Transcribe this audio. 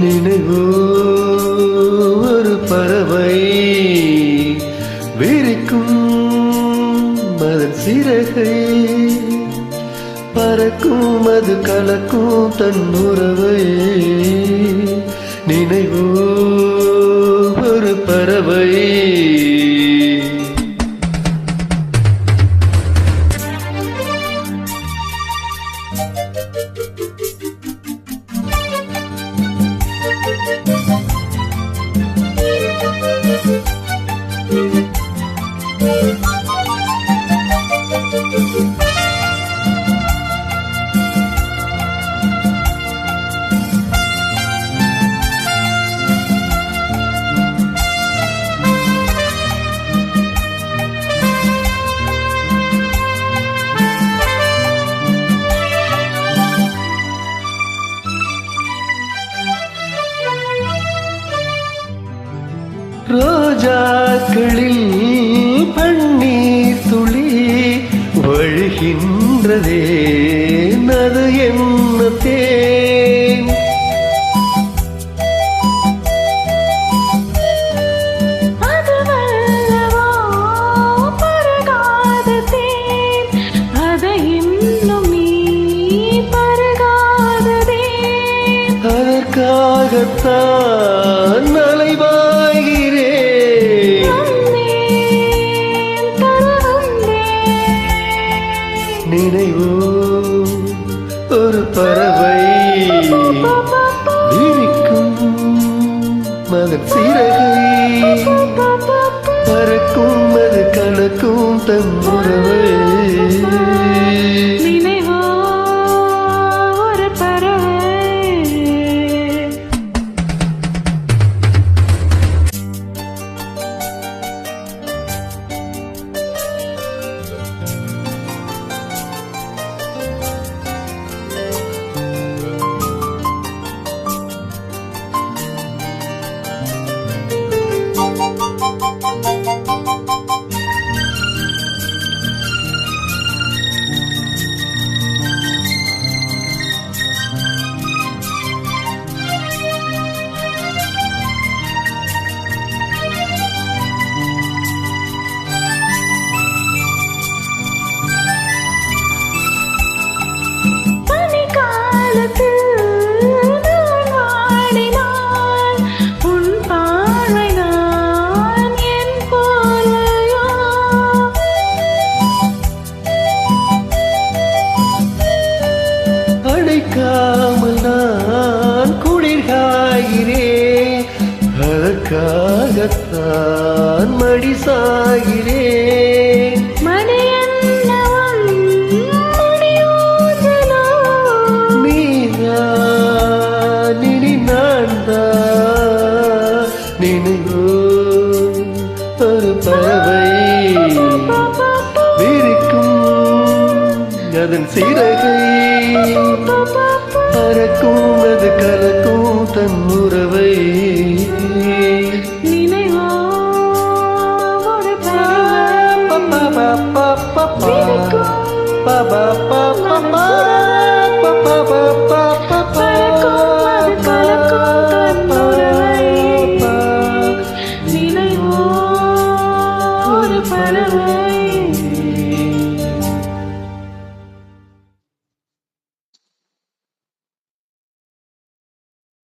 நினைவோ ஒரு பறவை விரிக்கும் அதன் சிறகை பறக்கும் அது கலக்கும் தன் உறவை நினைவோ ஒரு பறவை ரோஜாக்களில் பன்னீர் துளி வழிகின்றதே அது என்ன தேன் அதற்காகத்தான் நினைவோ ஒரு பறவை விழிக்கும் அதன் சிறகை பறக்கும் அது கலக்கும் தன் உறவை அடைக்காமல் நான் குளிர்காகிறேன் அதற்காகத்தான் மடி சாகிறேன் நீதான் இனி நான்தான் நினைவோ ஒரு பறவை விரிக்கும் அதன் சிறகை பறக்கும் அது கலக்கும் தன் உறவை